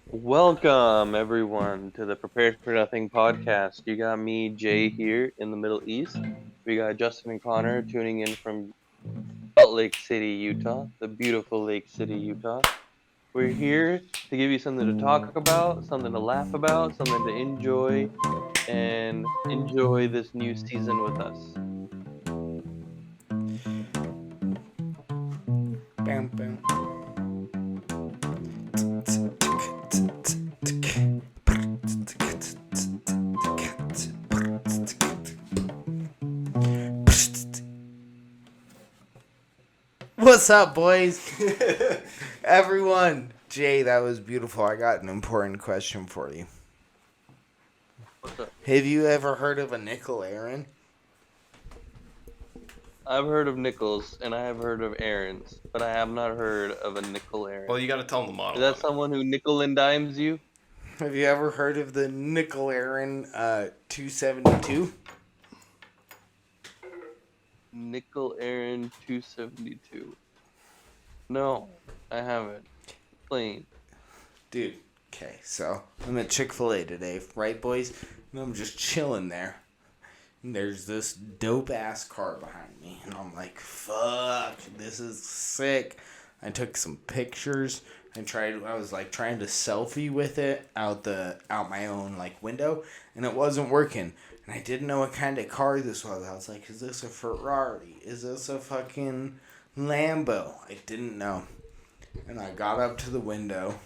Welcome, everyone, to the Prepared for Nothing podcast. You got me, Jay, here in the Middle East. We got Justin and Connor tuning in from Salt Lake City, Utah, the beautiful Lake City, Utah. We're here to give you something to talk about, something to laugh about, something to enjoy, and enjoy this new season with us. Bam, bam. What's up, boys? Everyone. Jay, that was beautiful. I got an important question for you. What's up? Have you ever heard of a nickel Aaron? I've heard of nickels and I have heard of errands, but I have not heard of a nickel errand. Well, you got to tell them the Is model. that someone who nickel and dimes you? Have you ever heard of the nickel Aaron 272? Nickel Aaron 272. No, I haven't. Plain. Dude, okay, so I'm at Chick-fil-A today, right, boys? And I'm just chilling there. And there's this dope-ass car behind me. And I'm like, fuck, this is sick. I took some pictures. I was like trying to selfie with it out my own like window. And it wasn't working. And I didn't know what kind of car this was. I was like, is this a Ferrari? Is this a fucking Lambo? I didn't know. And I got up to the window,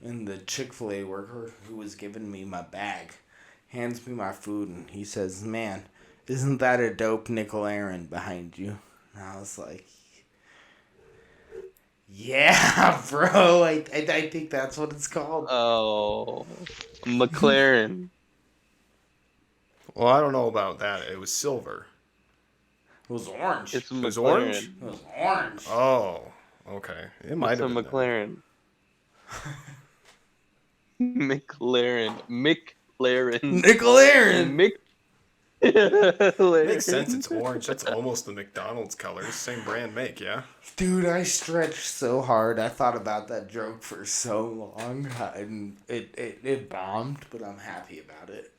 and the Chick-fil-A worker who was giving me my bag hands me my food, and he says, man, isn't that a dope nickel Aaron behind you? And I was like, yeah, bro, I think that's what it's called. Oh, McLaren. Well, I don't know about that. It was silver. It was orange. It's a It was McLaren. orange? It was orange. Oh, okay. It might It's a have been. McLaren. McLaren. McLaren. Nickel Aaron! Mc. Makes sense. It's orange. That's almost the McDonald's colors. Same brand make, yeah? Dude, I stretched so hard. I thought about that joke for so long, and it bombed, but I'm happy about it.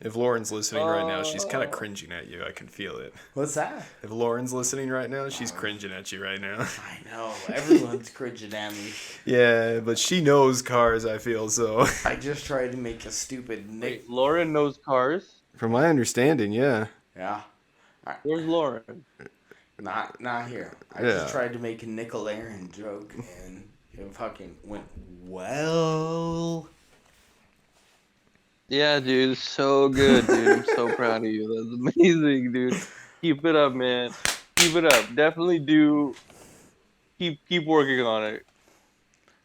If Lauren's listening right now, she's kind of cringing at you. I can feel it. What's that? If Lauren's listening right now, she's cringing at you right now. I know. Everyone's cringing at me. Yeah, but she knows cars, I feel, so. I just tried to make a stupid nick. Wait, Lauren knows cars? From my understanding, yeah. Yeah. Where's Lauren? Not here. I Yeah. just tried to make a nickel Aaron joke, and it fucking went well. Yeah, dude, so good, dude. I'm so proud of you. That's amazing, dude. Keep it up, man. Keep it up. Definitely do. Keep working on it.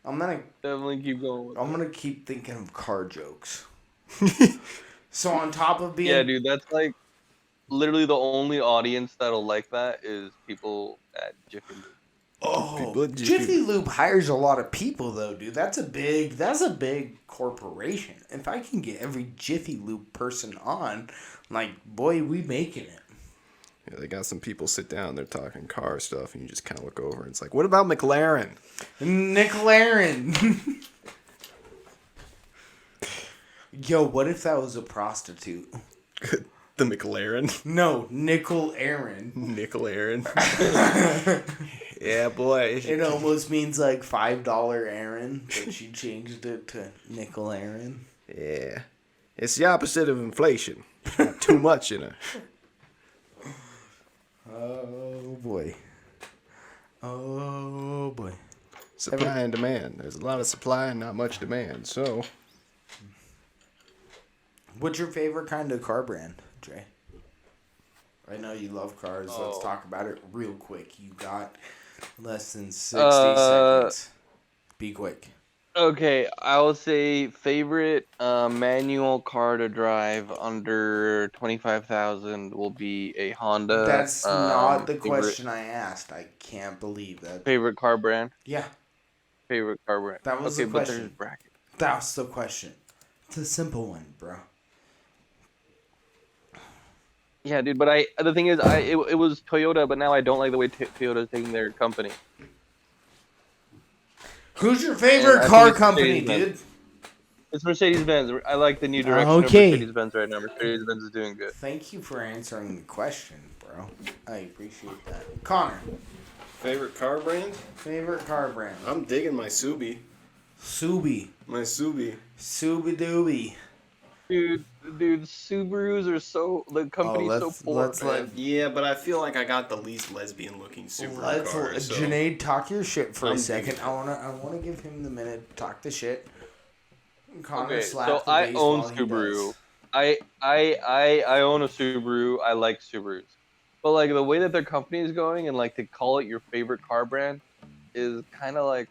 I'm gonna Definitely keep going. With it. keep thinking of car jokes. So on top of being Yeah, dude, that's like literally the only audience that'll like that is people at Jiffy Lube. Oh, Jiffy Lube hires a lot of people though, dude. That's a big corporation. If I can get every Jiffy Lube person on, like, boy, we making it. Yeah, they got some people sit down, they're talking car stuff, and you just kind of look over, and it's like, what about McLaren? Nickel Aaron. Yo, what if that was a prostitute? The McLaren? No, Nickel Aaron. Nickel Aaron. Yeah, boy. It almost means like $5 Aaron, but she changed it to Nickel Aaron. Yeah. It's the opposite of inflation. Not too much in it. Oh boy. Oh boy. Supply and demand. There's a lot of supply and not much demand. So, What's your favorite kind of car brand, Jay? I know you love cars. Let's Oh. talk about it real quick. You got less than 60 Uh, seconds. Be quick. Okay, I will say favorite manual car to drive under 25,000 will be a Honda. That's not the favorite- question I asked. I can't believe that. Favorite car brand. Yeah, Favorite car brand. That was okay, the but there's question. bracket. that's the question. It's a simple one, bro. Yeah, dude. But the thing is, it was Toyota, but now I don't like the way Toyota's taking their company. Who's your And favorite I think car it's company, Mercedes-Benz. dude? It's Mercedes-Benz. I like the new direction Okay. of Mercedes-Benz right now. Mercedes-Benz is doing good. Thank you for answering the question, bro. I appreciate that. Connor, Favorite car brand? favorite car brand? I'm digging my Subi. Subi. My Subi. Subi Dooby. Dude, Subarus are the company's so poor, let's man. Yeah, but I feel like I got the least lesbian-looking Subaru car. So. Janae, talk your shit for I'm a second. digging I wanna give him the minute to talk the shit. Connor Okay, slapped so the I bass own while he Subaru. does. I own a Subaru. I like Subarus. But like the way that their company is going and like to call it your favorite car brand is kind of like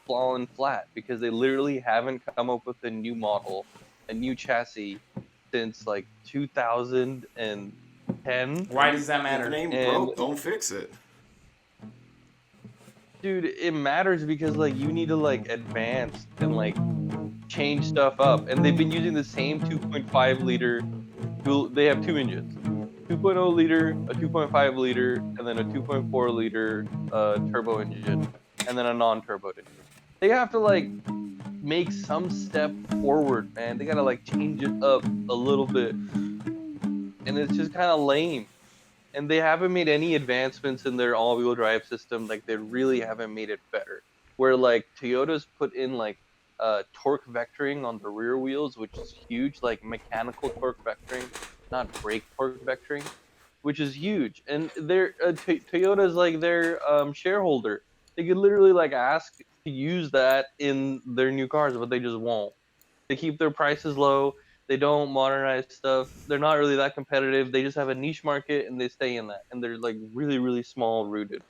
falling flat because they literally haven't come up with a new model, a new chassis since like 2010. Why does that If matter? it ain't And- broke, don't fix it. Dude, it matters because like you need to like advance and like change stuff up, and they've been using the same 2.5 liter. They have two engines, 2.0 liter, a 2.5 liter, and then a 2.4 liter turbo engine, and then a non-turbo engine. They have to like make some step forward, man. They gotta like change it up a little bit, and it's just kind of lame. And they haven't made any advancements in their all-wheel drive system. Like they really haven't made it better. Where like Toyota's put in like torque vectoring on the rear wheels, which is huge. Like mechanical torque vectoring, not brake torque vectoring, which is huge. And they're Toyota's like their shareholder. They could literally like ask to use that in their new cars, but they just won't. They keep their prices low. They don't modernize stuff. They're not really that competitive. They just have a niche market and they stay in that. And they're like really, really small rooted.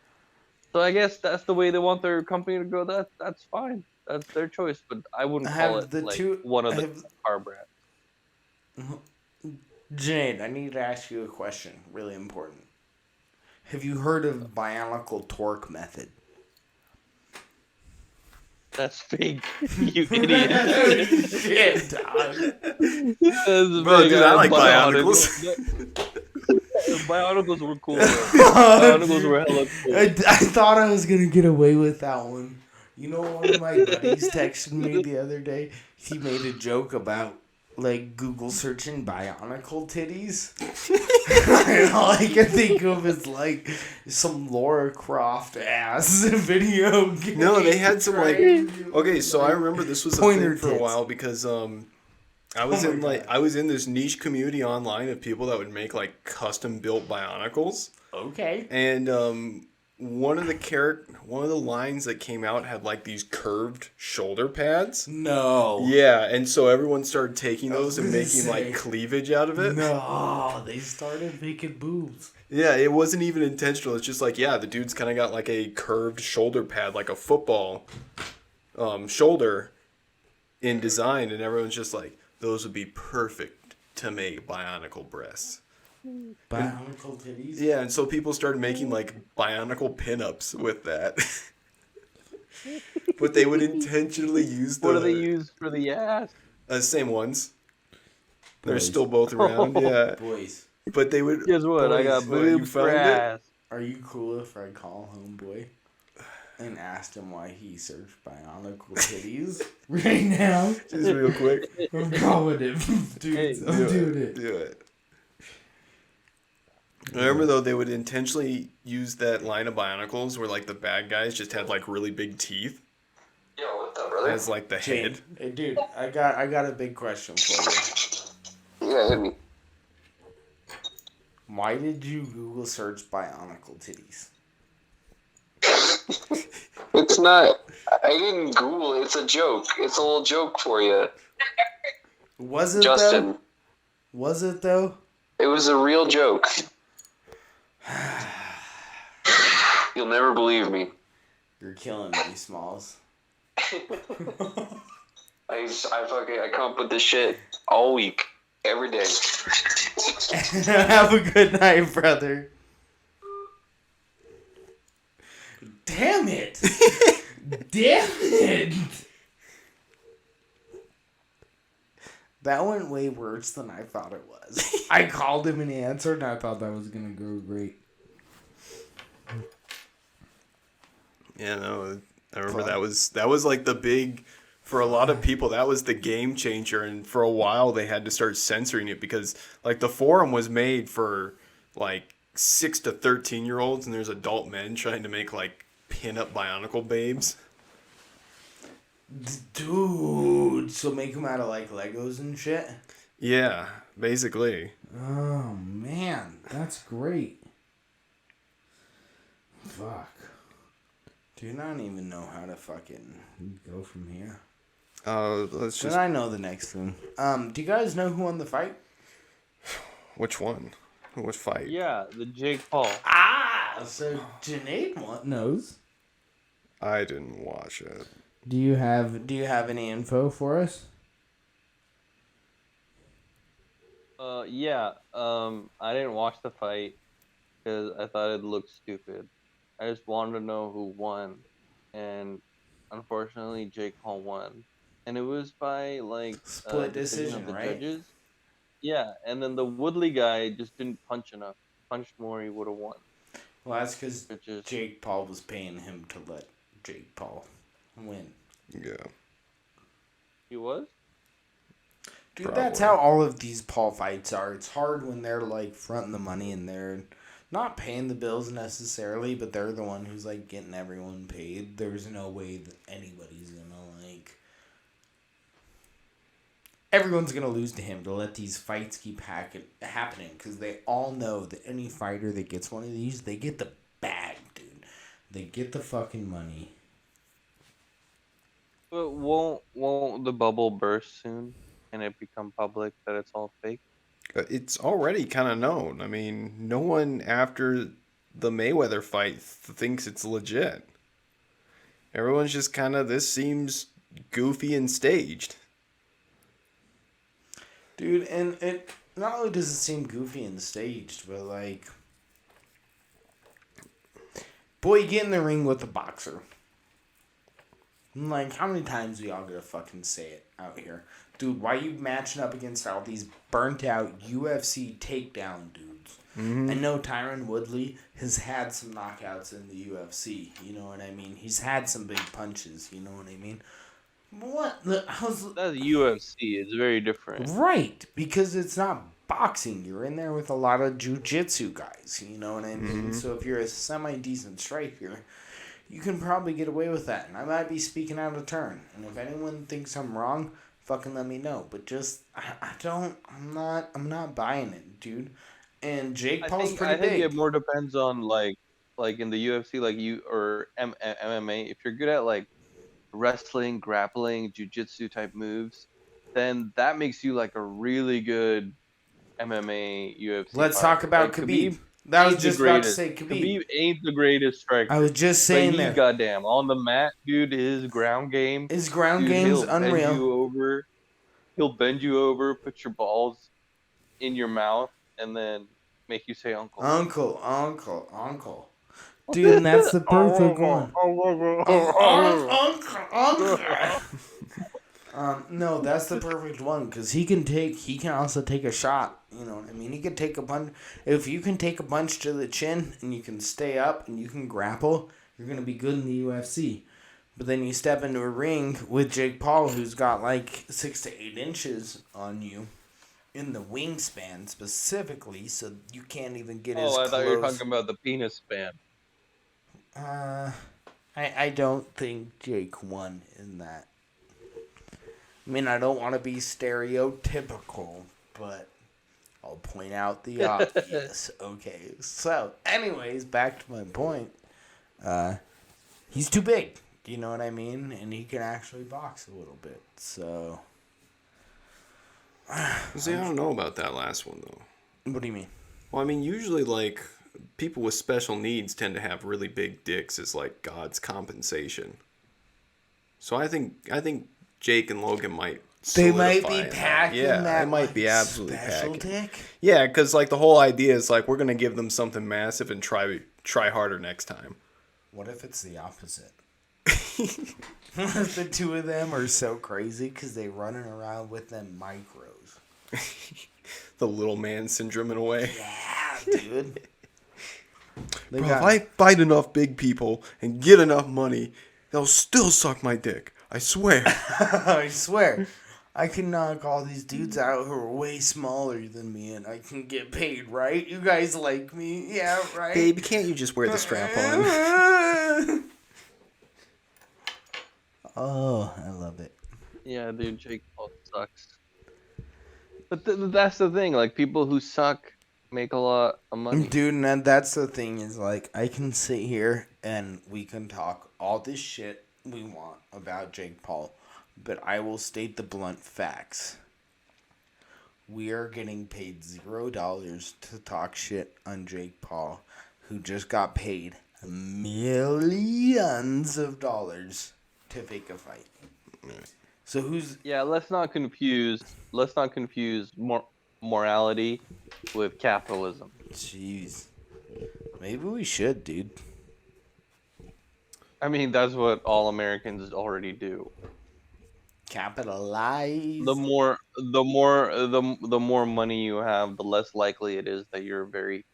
So I guess that's the way they want their company to go. That's fine. That's their choice. But I wouldn't call it like one of the car brands. Jane, I need to ask you a question. Really important. Have you heard of Bionicle Torque Method? That's fake. You idiot. Shit, dog. Bro, dude, I like Bionicles. Bionicles were cool. Bionicles were hella cool. I thought I was gonna get away with that one. You know, one of my buddies texted me the other day. He made a joke about like Google searching Bionicle titties. And all I can think of is like some Lara Croft ass video game. No, they had some like. Right? Okay, so I remember this was a Pointer thing for a tits. while because I was Oh my in like God. I was in this niche community online of people that would make like custom built Bionicles, Okay. and one of the lines that came out had like these curved shoulder pads. No. Yeah, and so everyone started taking I was those and gonna making say. like cleavage out of it. No, they started making boobs. Yeah, it wasn't even intentional. It's just like, yeah, the dude's kind of got like a curved shoulder pad, like a football shoulder in design, and everyone's just like, those would be perfect to make Bionicle breasts. Bionicle titties? Yeah, and so people started making like Bionicle pinups with that. But they would intentionally use the What do they use for the ass? Same ones. They're Boys. still both around, yeah. Boys, But they would. Guess what? I got Boys, what, you boobs for found it? ass. are you cool if I call homeboy and asked him why he searched Bionicle titties right now? Just real quick. I'm calling him. Dude, Hey, I'm doing it. Do it. I remember though they would intentionally use that line of Bionicles where like the bad guys just had like really big teeth Yo, what's up, brother? as like the Jane, head. hey, dude, I got a big question for you. Yeah, hit me. Why did you Google search Bionicle titties? It's not. I didn't Google it. It's a joke. It's a little joke for you, Was it Justin. though? Was it though? It was a real joke. You'll never believe me. You're killing me, Smalls. I come up with this shit all week, every day. Have a good night, brother. Damn it! Damn it! That went way worse than I thought it was. I called him and he answered, and I thought that was gonna go great. Yeah, no. I remember that was like the big, for a lot of people, that was the game changer. And for a while they had to start censoring it because like the forum was made for like 6 to 13-year-olds, and there's adult men trying to make like pin-up Bionicle babes. Dude, so make them out of like Legos and shit? Yeah, basically. Oh, man. That's great. Fuck. Dude, I don't even know how to fucking go from here. Let's But just... I know the next thing. Do you guys know who won the fight? Which one? What fight? Yeah, the Jake Paul. Ah! So Janaid knows. I didn't watch it. Do you have any info for us? Yeah. I didn't watch the fight because I thought it looked stupid. I just wanted to know who won, and unfortunately, Jake Paul won, and it was by like Split decision decision, of the right? judges. Yeah, and then the Woodley guy just didn't punch enough. Punched more, he would have won. Well, that's because Which is Jake Paul was paying him to let Jake Paul win. Yeah. he was. Dude, that's how all of these Paul fights are. It's hard when they're like fronting the money and they're not paying the bills necessarily, but they're the one who's like getting everyone paid. There's no way that anybody's gonna like. Everyone's gonna lose to him to let these fights keep happening because they all know that any fighter that gets one of these, they get the bag, dude. They get the fucking money. But won't the bubble burst soon, and it become public that it's all fake? It's already kind of known. I mean, no one after the Mayweather fight thinks it's legit. Everyone's just kind of, this seems goofy and staged. Dude, and it not only does it seem goofy and staged, but like, boy, you get in the ring with a boxer. I'm like, how many times we all gonna fucking say it out here? Dude, why you matching up against all these burnt out UFC takedown dudes? I know Tyron Woodley has had some knockouts in the UFC, you know what I mean? He's had some big punches, you know what I mean? What? That's UFC. It's very different. Right, because it's not boxing. You're in there with a lot of jiu-jitsu guys, you know what I mean? So if you're a semi-decent striker, you can probably get away with that. And I might be speaking out of turn. And if anyone thinks I'm wrong, fucking let me know. But just, I'm not buying it, dude. And Jake Paul's pretty big. I think it more depends on like in the UFC, like you or MMA. If you're good at like wrestling, grappling, jiu-jitsu type moves, then that makes you like a really good MMA UFC. Let's fighter. talk about Like, Khabib. That was ain't just the about to greatest. say Khabib. Khabib ain't the greatest striker. I was just But saying he's that. goddamn on the mat, dude. His ground game. His ground Dude, game's he'll bend unreal. you over. He'll bend you over, put your balls in your mouth, and then make you say uncle. Uncle. Dude, and that's the perfect one. No, that's the perfect one because he can also take a shot. You know what I mean? He can take a punch. If you can take a punch to the chin and you can stay up and you can grapple, you're gonna be good in the UFC. But then you step into a ring with Jake Paul, who's got like 6 to 8 inches on you in the wingspan specifically, so you can't even get as Oh, I close. thought you were talking about the penis span. I don't think Jake won in that. I mean, I don't want to be stereotypical, but I'll point out the obvious. Okay, so anyways, back to my point. He's too big, you know what I mean? And he can actually box a little bit, so... See, I don't know about that last one, though. What do you mean? Well, I mean, usually, like, people with special needs tend to have really big dicks as, like, God's compensation. So I think Jake and Logan might They might solidify be it. packing Yeah, that they might be absolutely special packing. dick. Yeah, because, like, the whole idea is, like, we're going to give them something massive and try harder next time. What if it's the opposite? What if the two of them are so crazy because they running around with them micros? The little man syndrome in a way. Yeah, dude. They Bro, got- if I fight enough big people and get enough money, they'll still suck my dick. I swear. I swear. I can knock all these dudes out who are way smaller than me and I can get paid, right? You guys like me? Yeah, right? Babe, can't you just wear the strap on? Oh, I love it. Yeah, dude, Jake Paul sucks. But that's the thing. Like, people who suck make a lot of money. Dude, and that's the thing is, like, I can sit here and we can talk all this shit we want about Jake Paul, but I will state the blunt facts. We are getting paid $0 to talk shit on Jake Paul, who just got paid millions of dollars to fake a fight. So who's... Yeah, let's not confuse morality with capitalism. Jeez. Maybe we should, dude. I mean, that's what all Americans already do. Capitalize. The more money you have, the less likely it is that you're a very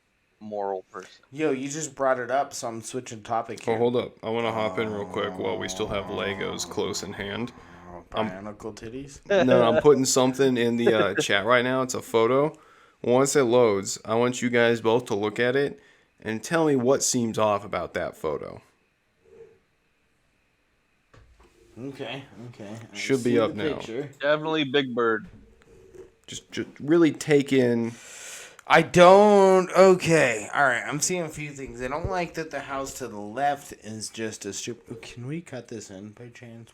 moral person. Yo, you just brought it up, so I'm switching topic Oh, here. hold up. I want to hop in real quick while we still have Legos close in hand. Bionicle titties? No, I'm putting something in the chat right now. It's a photo. Once it loads, I want you guys both to look at it and tell me what seems off about that photo. Okay. I Should see be the up now. picture. Definitely Big Bird. Just really take in. I don't... Okay. Alright, I'm seeing a few things. I don't like that the house to the left is just a strip... Can we cut this in by chance?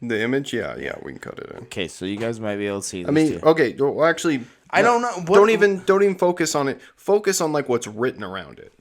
The image, yeah, we can cut it in. Okay, so you guys might be able to see this I mean, too. okay, well, actually, I don't know. don't even focus on it. Focus on like what's written around it.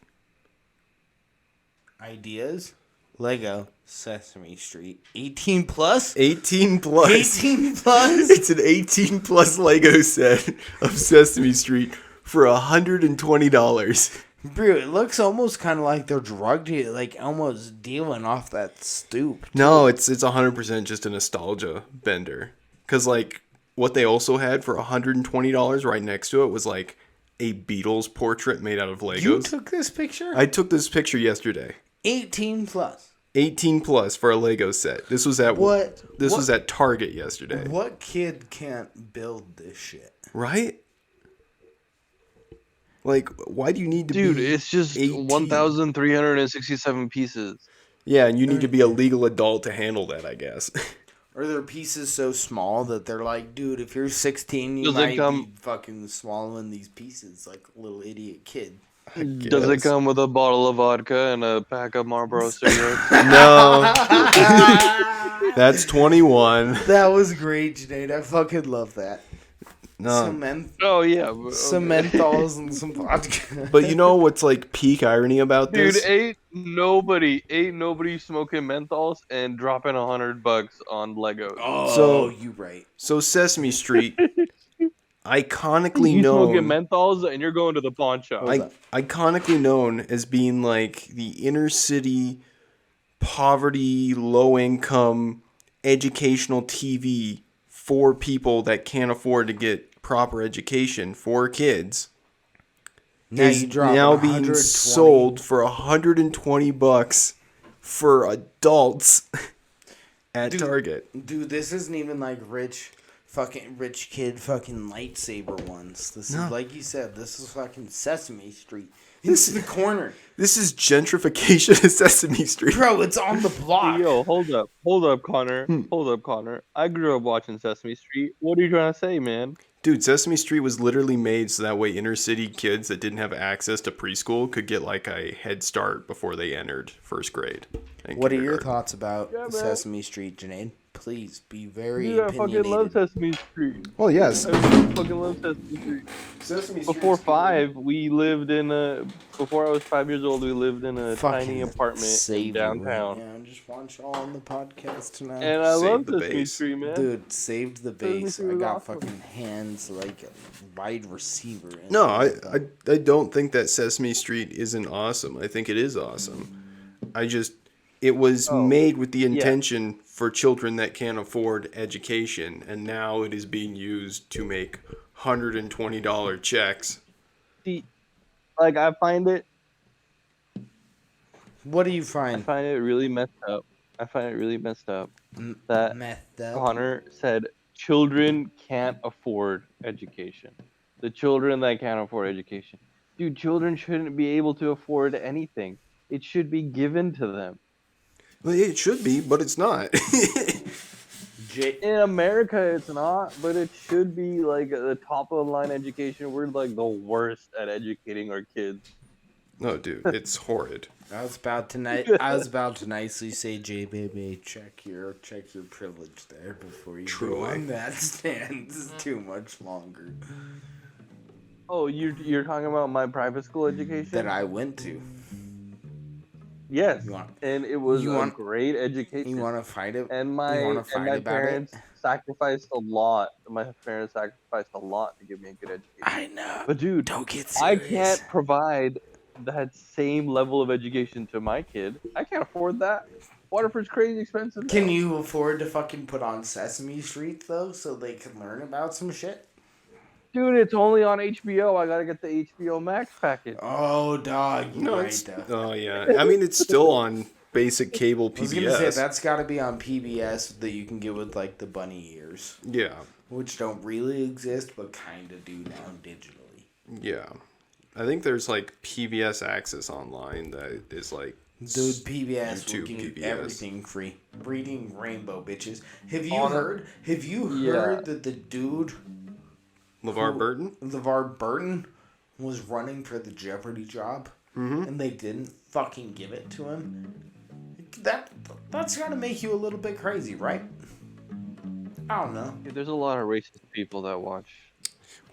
Ideas? Lego Sesame Street. 18 plus? 18 plus. 18 plus? It's an 18 plus Lego set of Sesame Street for $120. Bro, it looks almost kind of like they're drugged, like almost dealing off that stoop. No, it's 100% just a nostalgia bender. Cause like what they also had for $120 right next to it was like a Beatles portrait made out of Legos. You took this picture? I took this picture yesterday. 18 plus. 18 plus for a Lego set. This was at What? This what, was at Target yesterday. What kid can't build this shit? Right? Like, why do you need to Dude, be it's just 18? 1,367 pieces. Yeah, and you need to be a legal adult to handle that, I guess. Are there pieces so small that they're like, dude, if you're 16, you Does it might come- be fucking swallowing these pieces like a little idiot kid. Does it come with a bottle of vodka and a pack of Marlboro cigarettes? No. That's 21. That was great, Janae. I fucking love that. No. Oh yeah, but- Some okay. menthols and some vodka. But you know what's like peak irony about Dude, this? ain't nobody smoking menthols and dropping $100 on Legos. Oh, So- you right. So Sesame Street, iconically You smoking known, menthols and you're going to the pawn shop. iconically known as being like the inner city, poverty, low income, educational TV for people that can't afford to get proper education for kids. Now is you drop now 120. being sold for $120 for adults at Dude. Target. Dude, this isn't even like rich kid fucking lightsaber ones. This No. is like you said, this is fucking Sesame Street. This is the corner. This is gentrification of Sesame Street. Bro, it's on the block. Yo, hold up, Connor. Hold up, Connor. I grew up watching Sesame Street. What are you trying to say, man? Dude, Sesame Street was literally made so that way inner city kids that didn't have access to preschool could get like a head start before they entered first grade. and What are your kindergarten. thoughts about Yeah, man. Sesame Street, Janae? Please be very Dude, I fucking love opinionated. Sesame Street. Well, yes. I fucking love Sesame Street. Sesame Before I was 5 years old, we lived in a tiny apartment in save you downtown. right now. Just want y'all on the podcast tonight. And I Save love the Sesame base. Street, man. Dude, saved the Sesame base. Street I was got awesome. fucking hands like a wide receiver. in No, it. I don't think that Sesame Street isn't awesome. I think it is awesome. It was made with the intention for children that can't afford education, and now it is being used to make $120 checks. See, like I find it What do you I find? find it really messed up I find it really messed up M- that Messed up. Connor said children can't afford education. The children that can't afford education. Dude, children shouldn't be able to afford anything. It should be given to them. Well, it should be, but it's not. In America, it's not, but it should be like the top of the line education. We're like the worst at educating our kids. No, dude, it's horrid. I was about to nicely say, J baby, check your privilege there before you go Truly. on that stand. This is too much longer. Oh, you're talking about my private school education? That I went to. Yes, You want- and it was you a want- great education. You want to fight it? And you my wanna fight about parents it? sacrificed a lot. My parents sacrificed a lot to give me a good education. I know. But dude, Don't get I serious. can't provide that same level of education to my kid. I can't afford that. Waterford's crazy expensive. Can now. you afford to fucking put on Sesame Street though, so they can learn about some shit? Dude, it's only on HBO. I gotta get the HBO Max package. Oh, dog, you're No, right it's. though. Oh, yeah. I mean, it's still on basic cable I was gonna say PBS. that's got to be on PBS that you can get with like the bunny ears, Yeah. which don't really exist but kind of do now digitally. Yeah. I think there's like PBS Access Online that is like. Dude, PBS YouTube will give you PBS. everything free. Reading Rainbow, bitches. Have you On- heard? Have you Yeah. heard that the dude LeVar Burton? LeVar Burton was running for the Jeopardy job, and they didn't fucking give it to him? That's gotta make you a little bit crazy, right? I don't know. Dude, there's a lot of racist people that watch.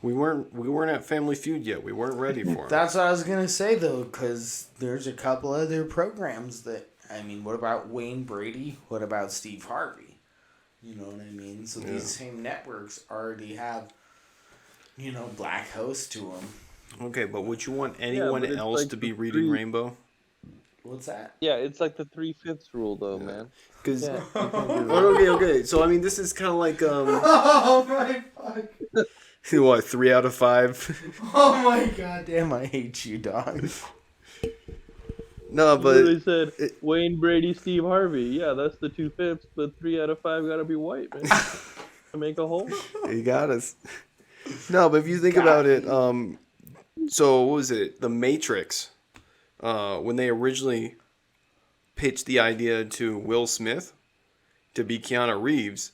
We weren't at Family Feud yet. We weren't ready for it. That's what I was gonna say though, because there's a couple other programs that I mean. What about Wayne Brady? What about Steve Harvey? You know what I mean? So these same networks already have, black hosts to them. Okay, but would you want anyone but it's else like to be the reading three- Rainbow? What's that? Yeah, it's like the 3/5 rule, though, man. Because Yeah. okay. So I mean, this is kind of like Oh my fuck! what 3 out of 5. Oh my goddamn! I hate you, dog. No, They but said it- Wayne Brady, Steve Harvey. Yeah, that's the 2/5, but 3 out of 5 gotta be white, man. To make a whole. you got us. No, but if you think about it, so what was it? The Matrix. When they originally pitched the idea to Will Smith to be Keanu Reeves,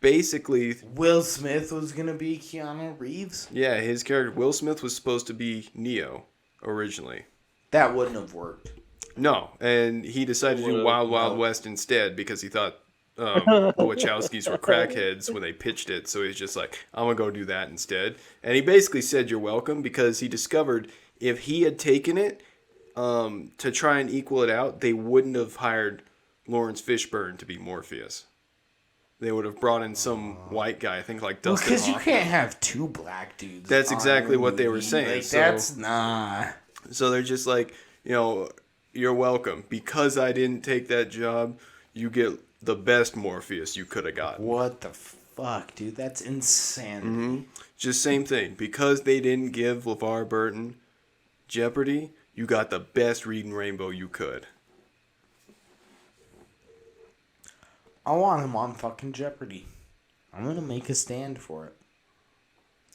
basically, Will Smith was gonna be Keanu Reeves. yeah, his character Will Smith was supposed to be Neo originally. That wouldn't have worked. No, and he decided to do Would've- Wild Wild no. West instead because he thought the Wachowskis were crackheads when they pitched it. So he's just like, I'm gonna go do that instead. And he basically said, "You're welcome," because he discovered if he had taken it to try and equal it out, they wouldn't have hired Lawrence Fishburne to be Morpheus. They would have brought in some white guy, I think like Well, Dustin because you Hoffman. can't have two black dudes. That's on exactly a what they were movie. saying, Like so- that's nah. So they're just like, you're welcome. Because I didn't take that job, you get the best Morpheus you could have gotten. What the fuck, dude? That's insanity. Just same thing. Because they didn't give LeVar Burton Jeopardy, you got the best Reading Rainbow you could. I want him on fucking Jeopardy. I'm gonna make a stand for it.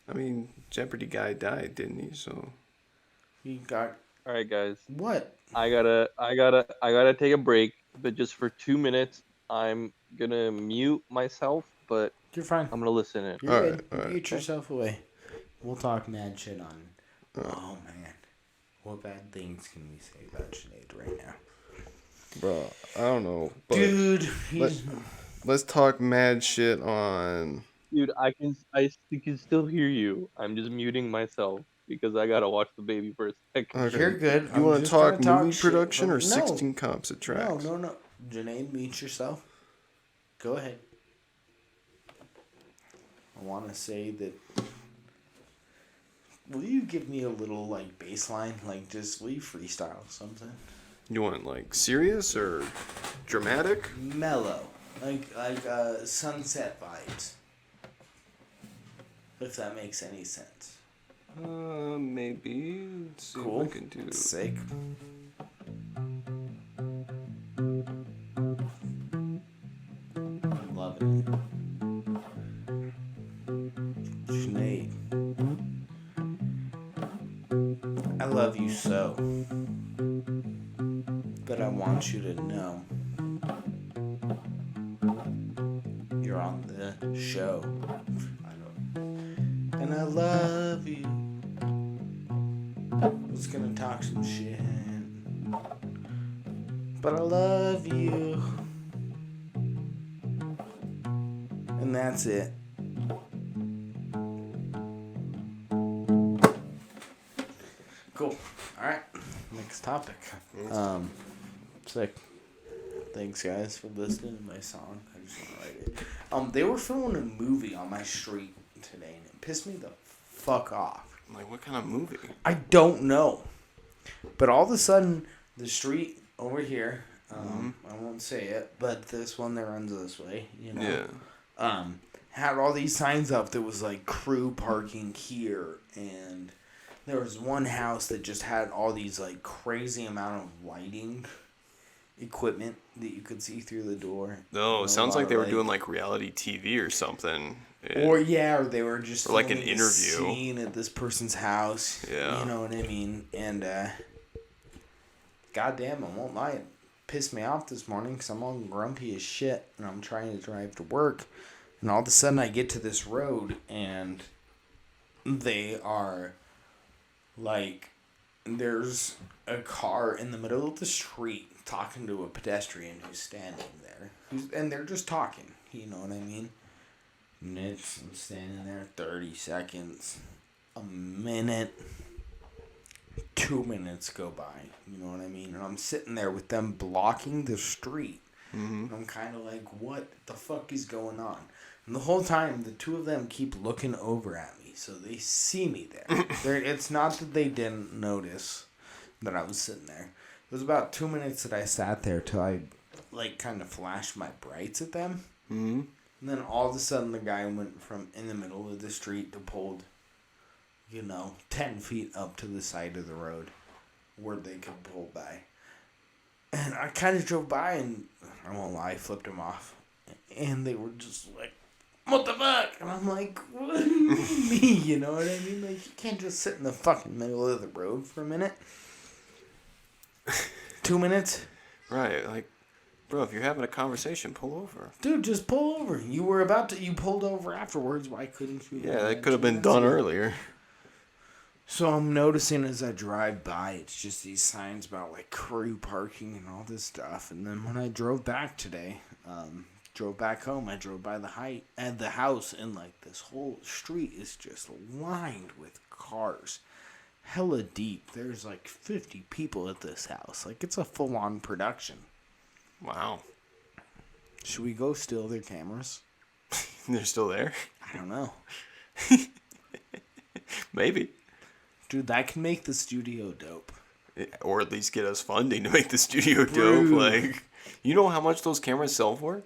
I mean, Jeopardy guy died, didn't he? So You got All right, guys. what? I gotta take a break, but just for 2 minutes, I'm gonna mute myself, but You're fine. I'm gonna listen in. You're Alright, good. alright. Mute yourself away. We'll talk mad shit on. Oh man, what bad things can we say about Sinead right now? bro, I don't know. But Dude, he's let's talk mad shit on. Dude, I can still hear you. I'm just muting myself because I gotta watch the baby for a second. Okay. you're good. You I'm want to just talk gonna movie shit, production but or no. 16 cops at tracks? No. Janae, mute yourself. Go ahead. I want to say that. Will you give me a little like baseline? Like, just will you freestyle something? You want like serious or dramatic? Mellow, like sunset vibes. If that makes any sense. Maybe. Let's see Cool. what I can do. Sick. loving it. Sinead, I love you so, but I want you to know you're on the show. I know, and I love you. I was gonna talk some shit, but I love you, and that's it. Cool. All right. Next topic. Sick. Thanks, guys, for listening to my song. I just want to write it. They were filming a movie on my street today, and it pissed me the fuck off. Like, what kind of movie? I don't know, but all of a sudden, the street over here. I won't say it, but this one that runs this way, you know. Yeah. Had all these signs up that was like crew parking here, and there was one house that just had all these like crazy amount of lighting equipment that you could see through the door. No, You it know, sounds a lot like of, they were doing like reality TV or something. or they were just or like an filming a interview. scene at this person's house. Yeah. You know what I mean? And goddamn, I won't lie, it pissed me off this morning because I'm all grumpy as shit and I'm trying to drive to work. And all of a sudden I get to this road and they are like, there's a car in the middle of the street talking to a pedestrian who's standing there. And they're just talking, you know what I mean? And I'm standing there 30 seconds, a minute, 2 minutes go by, you know what I mean? And I'm sitting there with them blocking the street. Mm-hmm. I'm kind of like, what the fuck is going on? And the whole time, the two of them keep looking over at me, so they see me there. It's not that they didn't notice that I was sitting there. It was about 2 minutes that I sat there till I, like, kind of flashed my brights at them. Mm-hmm. And then all of a sudden, the guy went from in the middle of the street to pulled, 10 feet up to the side of the road where they could pull by. And I kind of drove by and, I won't lie, I flipped them off. And they were just like, what the fuck? And I'm like, what do you mean? You know what I mean? Like, you can't just sit in the fucking middle of the road for a minute. 2 minutes? Right, like, bro, if you're having a conversation, pull over. Dude, just pull over. You pulled over afterwards. Why couldn't you? Yeah, that could have been done earlier. So I'm noticing as I drive by, it's just these signs about like crew parking and all this stuff. And then when I drove back today, drove back home, I drove by the house, and like this whole street is just lined with cars. Hella deep. There's like 50 people at this house. Like, it's a full-on production. Wow. Should we go steal their cameras? They're still there? I don't know. Maybe. Dude, that can make the studio dope. Or at least get us funding to make the studio dope. Rude. Like, you know how much those cameras sell for?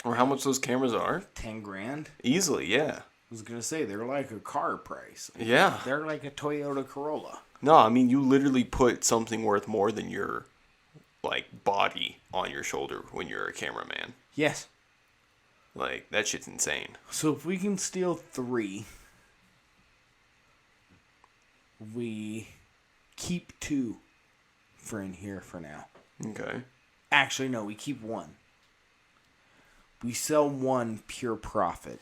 Or how much those cameras are? 10 grand? Easily, yeah. I was going to say, they're like a car price. Yeah. They're like a Toyota Corolla. No, I mean, you literally put something worth more than your, like, body on your shoulder when you're a cameraman. Yes. Like, that shit's insane. So if we can steal 3, we keep 2 for in here for now. Okay. Actually, no, we keep 1. We sell 1 pure profit.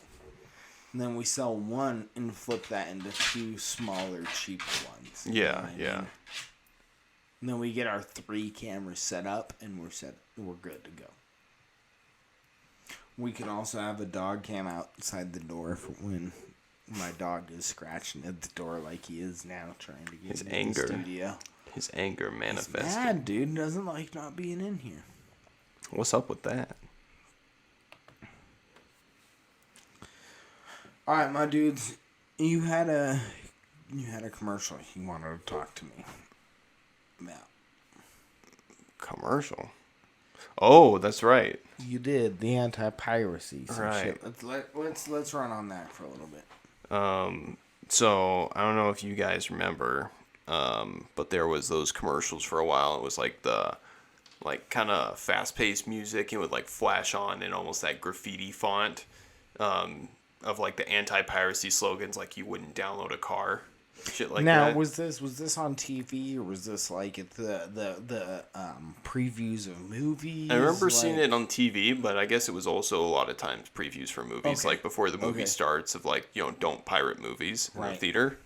And then we sell 1 and flip that into 2 smaller, cheaper ones. You know Yeah, what I yeah. mean? And then we get our 3 cameras set up and we're good to go. We can also have a dog cam outside the door for when my dog is scratching at the door like he is now, trying to get His into anger. the studio. His anger He's manifested. mad, dude. Doesn't like not being in here. What's up with that? All right, my dudes. You had a commercial you wanted to talk to me about. Commercial? Oh, that's right. You did the anti-piracy. Right. Shit. Let's run on that for a little bit. So I don't know if you guys remember, but there was those commercials for a while. It was like the like kind of fast-paced music. It would like flash on in almost that graffiti font of like the anti-piracy slogans, like you wouldn't download a car, shit like now, that. was this on TV, or was this like at the previews of movies? I remember seeing like- it on TV, but I guess it was also a lot of times previews for movies, Okay. like before the movie Okay. starts, of like, don't pirate movies in the Right. theater.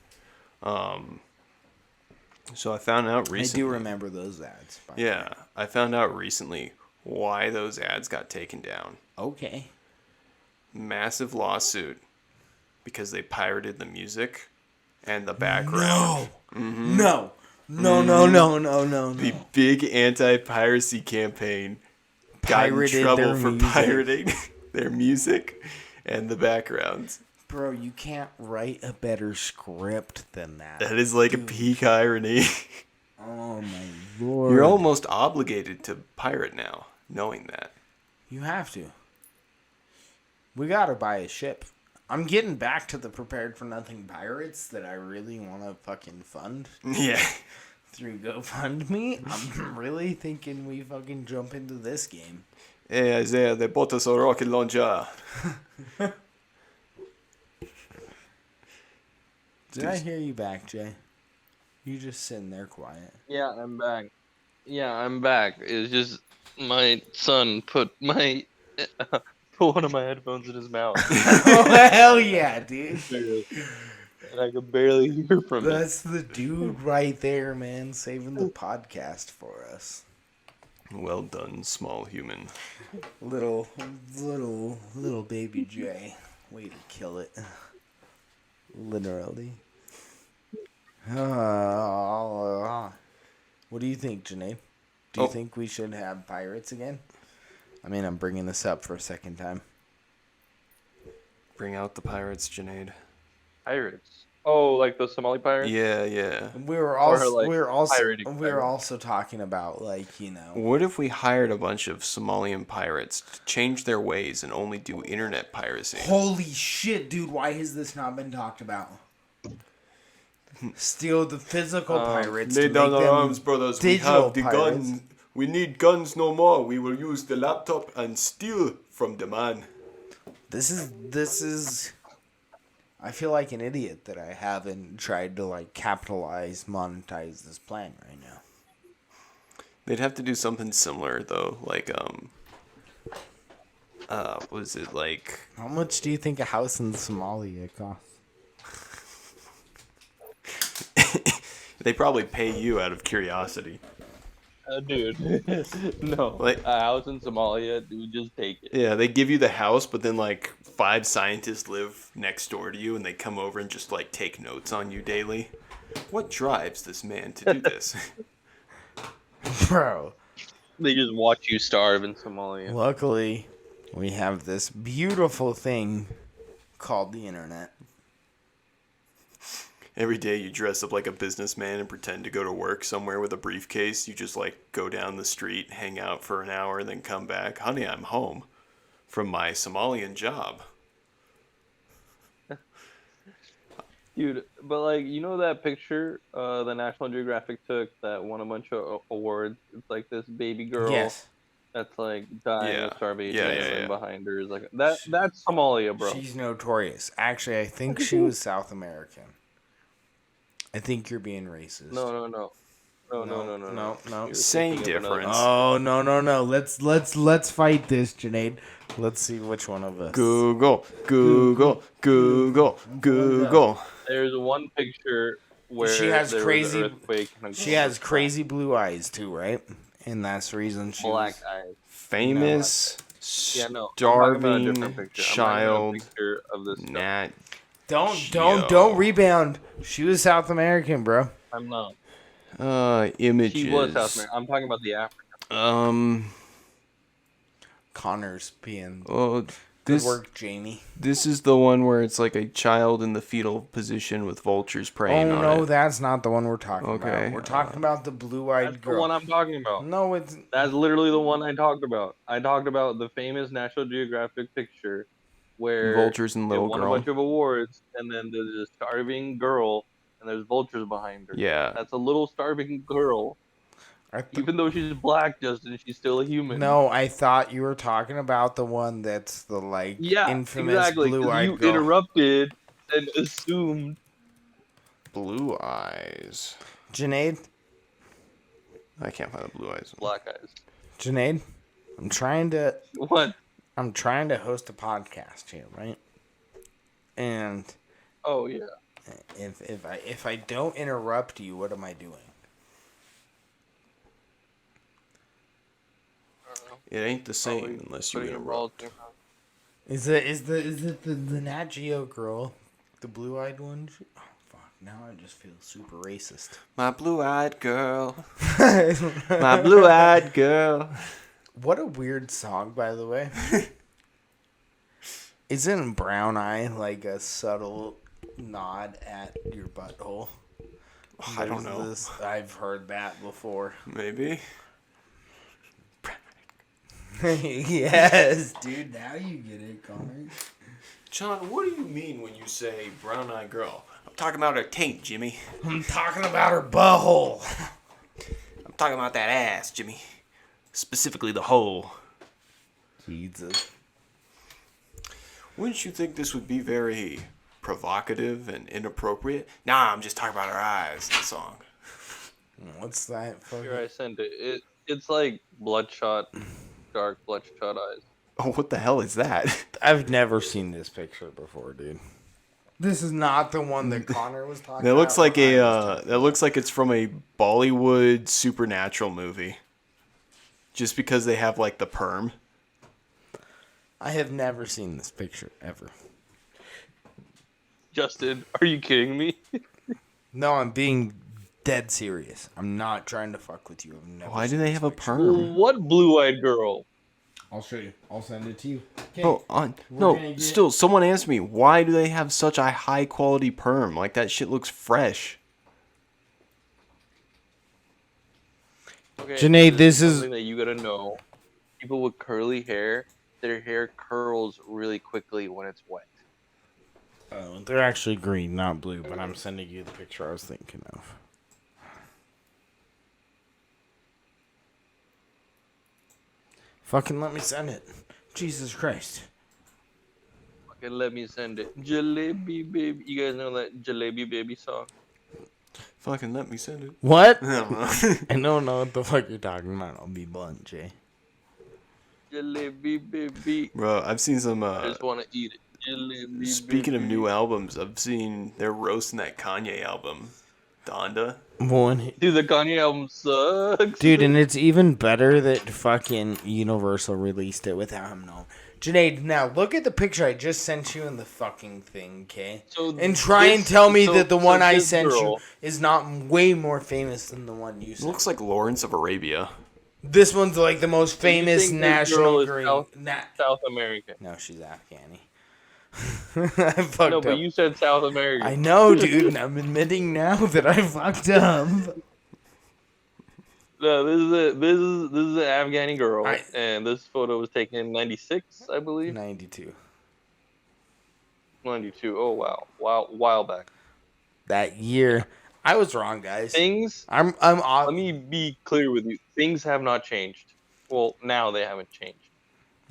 So I found out I recently. do remember those ads. by the Yeah, way. I found out recently why those ads got taken down. Okay. Massive lawsuit because they pirated the music and the background. No. No. The big anti-piracy campaign got in Pirated trouble their for music. pirating their music and the backgrounds. Bro, you can't write a better script than that. That is like a peak irony. Oh my lord. You're almost obligated to pirate now, knowing that. You have to. We gotta buy a ship. I'm getting back to the Prepared for Nothing pirates that I really want to fucking fund Yeah. through GoFundMe. I'm really thinking we fucking jump into this game. Hey Isaiah, they bought us a rocket launcher. Did I hear you back, Jay? You just sitting there quiet. Yeah, I'm back. It's just my son put one of my headphones in his mouth, Oh, hell yeah, dude. and I could barely hear from it. That's the dude right there, man, saving the podcast for us. Well done, small human. Little baby Jay. Way to kill it. Literally. What do you think, Janae? Do you think we should have pirates again? I mean, I'm bringing this up for a second time. Bring out the pirates, Junaid. Pirates. Oh, like the Somali pirates? Yeah. We were also like, we were also pirating we were pirates. also talking about like, you know. What if we hired a bunch of Somalian pirates to change their ways and only do internet piracy? Holy shit, dude! Why has this not been talked about? Steal the physical pirates. Lay to down make our them arms, brothers. We digital have the pirates. gun. We need guns no more. We will use the laptop and steal from the man. This is. I feel like an idiot that I haven't tried to like monetize this plan right now. They'd have to do something similar though, like was it like How much do you think a house in Somalia costs? they probably pay you out of curiosity. Dude. No. Like- a house in Somalia, dude, just take it. Yeah, they give you the house, but then like 5 scientists live next door to you and they come over and just like take notes on you daily. What drives this man to do this? Bro, They just watch you starve in Somalia. luckily we have this beautiful thing called the internet. Every day you dress up like a businessman and pretend to go to work somewhere with a briefcase. You just like go down the street, hang out for an hour, and then come back. Honey, I'm home from my Somalian job. Dude, but like, you know that picture the National Geographic took that won a bunch of awards? It's like this baby girl Yes. that's like dying Yeah. of starvation, Yeah, and yeah. behind her is like that's Somalia, bro. She's notorious. Actually, I think she was South American. I think you're being racist. No. No. You're Same thinking of another- difference. Oh no! Let's fight this, Junaid. Let's see which one of us. Google. There's one picture where She has there crazy- was an earthquake. And a She has crazy blue eyes too, right? And that's the reason she black was... eyes. Famous Yeah, no. I'm talking about a starving different picture. I'm talking about a child picture of this stuff. Nat. Don't rebound. She was South American, bro. I'm not. Images. She was South American. I'm talking about the African. Connor's being Oh, good this work, Jamie. this is the one where it's like a child in the fetal position with vultures preying Oh on no, it. that's not the one we're talking Okay. about. We're talking about the blue-eyed That's the girl. one I'm talking about. No, it's That's literally the one I talked about. I talked about the famous National Geographic picture where Vultures and it little won girl. a bunch of awards, and then there's a starving girl, and there's vultures behind her. Yeah. That's a little starving girl. Even though she's black, Justin, she's still a human. No, I thought you were talking about the one that's the like Yeah, infamous exactly. 'Cause blue-eyed you girl. interrupted and assumed. Blue eyes. Junaid, I can't find the blue eyes. Black eyes. Junaid, I'm trying to What? host a podcast here, right? And Oh yeah. if I don't interrupt you, what am I doing? It ain't the same Probably unless you putting your interrupt. balls in your mouth. Is it the Nat Geo girl, the blue-eyed one? Oh fuck! Now I just feel super racist. My blue-eyed girl. My blue-eyed girl. What a weird song, by the way. Isn't brown eye like a subtle nod at your butthole? I don't There's know. I've heard that before. Maybe. Yes, dude. Now you get it, Connor. John, what do you mean when you say brown-eyed girl? I'm talking about her taint, Jimmy. I'm talking about her butthole. I'm talking about that ass, Jimmy. Specifically the hole. Jesus. Wouldn't you think this would be very provocative and inappropriate? Nah, I'm just talking about her eyes in the song. What's that? Here, I sent it. It's like bloodshot, dark bloodshot eyes. Oh, what the hell is that? I've never seen this picture before, dude. This is not the one that Connor was talking That about. looks like that looks like it's from a Bollywood supernatural movie. Just because they have like the perm. I have never seen this picture ever. Justin, are you kidding me? No, I'm being dead serious. I'm not trying to fuck with you. I've never Why do seen they this have a picture. perm? What blue-eyed girl? I'll show you. I'll send it to you. Bro, gonna get- still, someone asked me, why do they have such a high quality perm? Like, that shit looks fresh. Okay, Junaid, this is- something that you gotta know. People with curly hair, their hair curls really quickly when it's wet. Oh, they're actually green, not blue, but I'm sending you the picture I was thinking of. Fucking let me send it. Jesus Christ. Okay, let me send it. Jalebi baby. You guys know that Jalebi baby song? Fucking let me send it. What? I don't know. I don't know what the fuck you're talking about. I'll be blunt, Jay. Jalebi baby. Bro, I've seen some, I just want to eat it. Jalebi speaking of baby. new albums, I've seen they're roasting that Kanye album. Donda. One. Dude, the Kanye album sucks. Dude, and it's even better that fucking Universal released it without him knowing. Junaid, now look at the picture I just sent you in the fucking thing, okay? So And try and this- tell me so- that the so one I this sent you girl- is not way more famous than the one you It sent. looks like Lawrence of Arabia. This one's like the most So you famous think this girl national is green. South- South American. No, she's Afghani. I fucked No, up. but you said South American. I know, dude, and I'm admitting now that I fucked up. No, this is an Afghani girl, I- and this photo was taken in '96, I believe. 92. 92. Oh wow, while back. That year, I was wrong, guys. Things. I'm Let me be clear with you. Things have not changed. Well, now they haven't changed.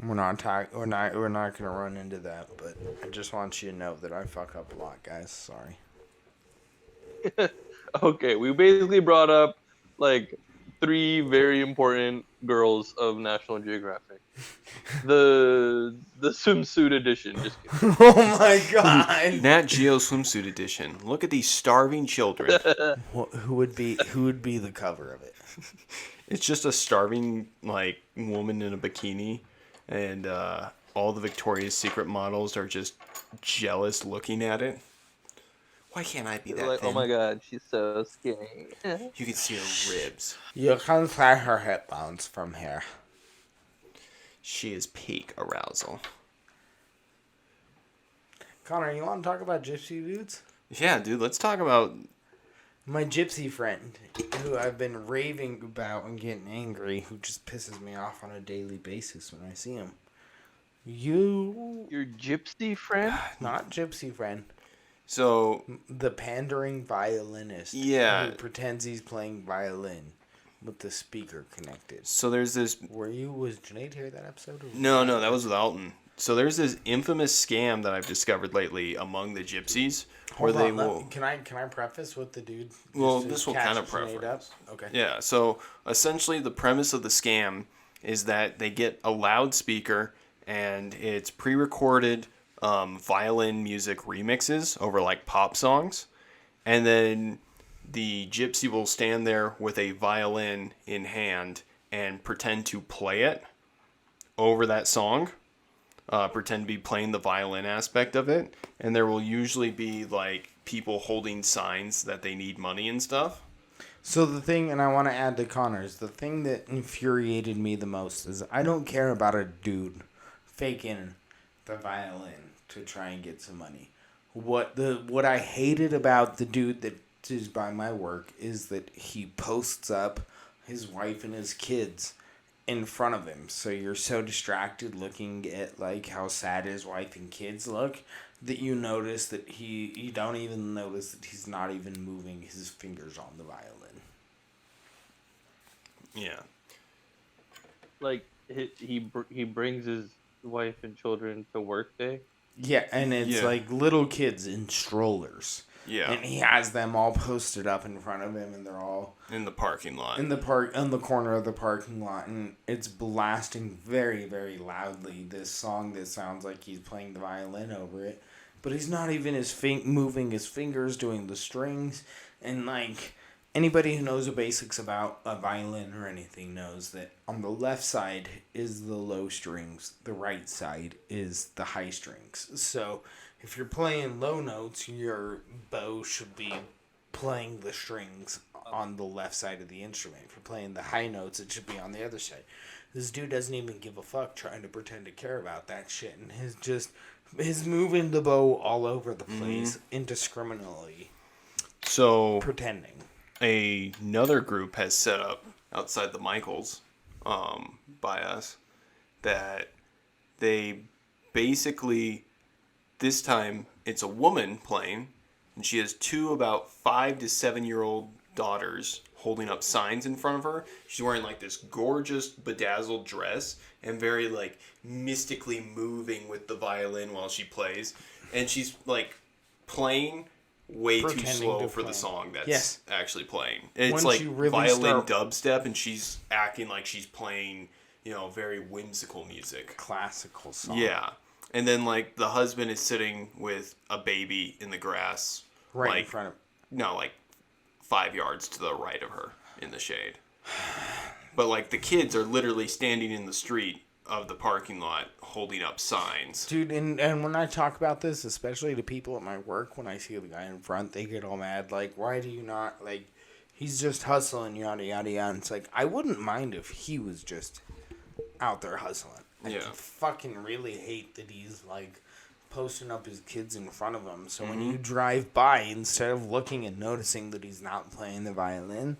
We're not talking. We're not gonna run into that. But I just want you to know that I fuck up a lot, guys. Sorry. Okay, we basically brought up like 3 very important girls of National Geographic. The swimsuit edition. Just kidding. Oh my god. Nat Geo swimsuit edition. Look at these starving children. Who would be the cover of it? It's just a starving like woman in a bikini, and all the Victoria's Secret models are just jealous looking at it. Why can't I be that like, thin? oh my god, she's so skinny. You can see her ribs. You can see her hip bones from here. She is peak arousal. Connor, you want to talk about gypsy dudes? Yeah, dude, let's talk about... My gypsy friend, who I've been raving about and getting angry, who just pisses me off on a daily basis when I see him. Your gypsy friend? Not gypsy friend. So, The pandering violinist. Yeah. Who pretends he's playing violin. with the speaker connected. So there's this. Was Janae here that episode? Or No, that was with Alton. So there's this infamous scam that I've discovered lately among the gypsies, where Hold they on, will. Can I preface with the dude? Well, just to this will catch kind of Janae up? preference. Okay. Yeah, so essentially the premise of the scam is that they get a loudspeaker and it's pre-recorded violin music remixes over like pop songs, and then the gypsy will stand there with a violin in hand and pretend to play it over that song, pretend to be playing the violin aspect of it, and there will usually be like people holding signs that they need money and stuff. So the thing, and I want to add to Connor's, the thing that infuriated me the most is I don't care about a dude faking the violin to try and get some money. What I hated about the dude that is by my work is that he posts up his wife and his kids in front of him. So you're so distracted looking at like how sad his wife and kids look that you notice that you don't even notice that he's not even moving his fingers on the violin. Yeah. Like he brings his wife and children to work day. Yeah, and it's Yeah. like little kids in strollers. Yeah. And he has them all posted up in front of him, and they're all In the parking lot. in the corner of the parking lot, and it's blasting very, very loudly this song that sounds like he's playing the violin over it, but he's not even moving his fingers, doing the strings, and like anybody who knows the basics about a violin or anything knows that on the left side is the low strings, the right side is the high strings. So if you're playing low notes, your bow should be playing the strings on the left side of the instrument. If you're playing the high notes, it should be on the other side. This dude doesn't even give a fuck trying to pretend to care about that shit, and he's moving the bow all over the place indiscriminately, So pretending. another group has set up outside the Michaels by us that they basically, this time it's a woman playing, and she has two about 5 to 7 year old daughters holding up signs in front of her. She's wearing like this gorgeous bedazzled dress and very like mystically moving with the violin while she plays, and she's like playing way too Pretending slow to for play. the song that's Yes. actually playing. It's Once like you really violin start- dubstep, and she's acting like she's playing, very whimsical music. Classical song. Yeah. And then like the husband is sitting with a baby in the grass, Right in like front of. no, like 5 yards to the right of her in the shade. But like the kids are literally standing in the street of the parking lot holding up signs. Dude, and when I talk about this, especially to people at my work, when I see the guy in front, they get all mad. Like, why do you not, like, he's just hustling, yada, yada, yada. And it's like, I wouldn't mind if he was just out there hustling. I Yeah. fucking really hate that he's, like, posting up his kids in front of him. So when Mm-hmm. you drive by, instead of looking and noticing that he's not playing the violin,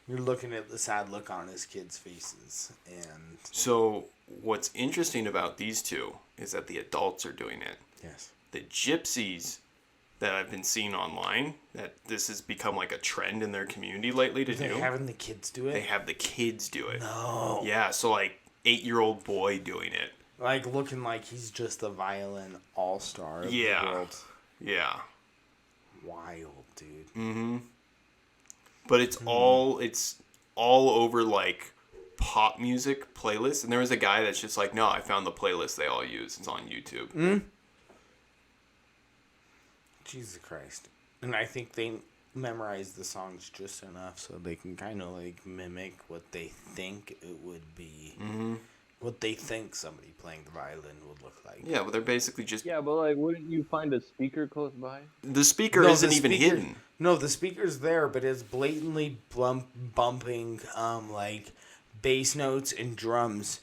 you're looking at the sad look on his kids' faces. And, So what's interesting about these two is that the adults are doing it. yes. The gypsies that I've been seeing online, that this has become like a trend in their community lately to They're do. having the kids do it? They have the kids do it. No. Yeah, so like 8-year-old boy doing it. Like, looking like he's just the violin all-star of Yeah. the world. Yeah. Wild, dude. Mm-hmm. But it's all over like pop music playlists, and there was a guy that's just like, no, I found the playlist they all use. It's on YouTube. Jesus Christ. And I think they memorize the songs just enough so they can kind of, like, mimic what they think it would be. Mm-hmm. What they think somebody playing the violin would look like. Yeah, but they're basically just Yeah, but like, wouldn't you find a speaker close by? the speaker No, isn't the even speaker- hidden. No, the speaker's there, but it's blatantly bumping, like, bass notes and drums.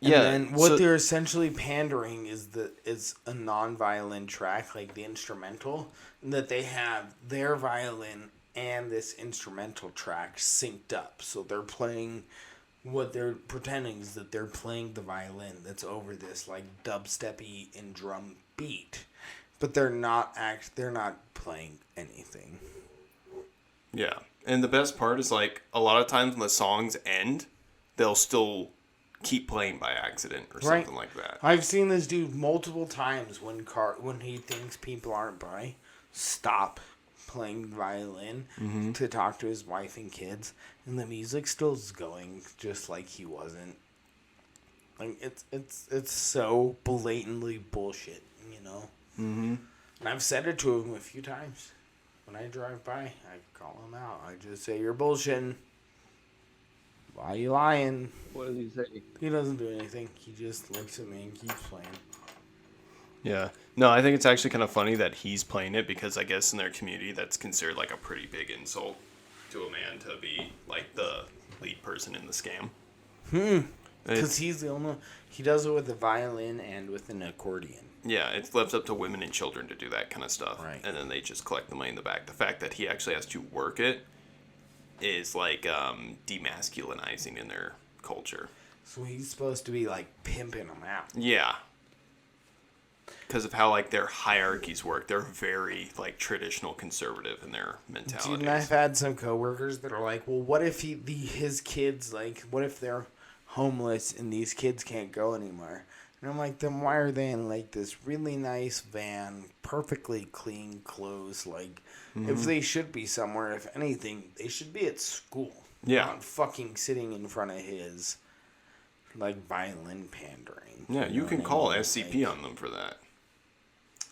And Yeah, then what so- they're essentially pandering is a non-violin track, like the instrumental, that they have their violin and this instrumental track synced up. So they're playing, what they're pretending is that they're playing the violin that's over this like dubsteppy and drum beat, but they're not playing anything. Yeah. And the best part is, like, a lot of times when the songs end, they'll still keep playing by accident or Right. something like that. I've seen this dude multiple times when he thinks people aren't by, stop playing violin to talk to his wife and kids, and the music still's going just like he wasn't. Like it's so blatantly bullshit, you know. Mm-hmm. And I've said it to him a few times. When I drive by, I call him out. I just say, "You're bullshitting. Why you lying?" What does he say? He doesn't do anything. He just looks at me and keeps playing. Yeah. No, I think it's actually kind of funny that he's playing it because I guess in their community that's considered like a pretty big insult to a man to be like the lead person in the scam. Because he's the only... He does it with a violin and with an accordion. Yeah, it's left up to women and children to do that kind of stuff. Right. And then they just collect the money in the back. The fact that he actually has to work it is like demasculinizing in their culture. So he's supposed to be, like, pimping them out. Yeah. Because of how, like, their hierarchies work. They're very, like, traditional conservative in their mentality. Dude, and I've had some coworkers that are like, well, what if his kids, like, what if they're homeless and these kids can't go anymore? And I'm like, then why are they in, like, this really nice van, perfectly clean clothes? Like, if they should be somewhere, if anything, they should be at school. Yeah. Not fucking sitting in front of his, like, violin pandering. Yeah, you know can what I call mean? SCP Like, on them for that.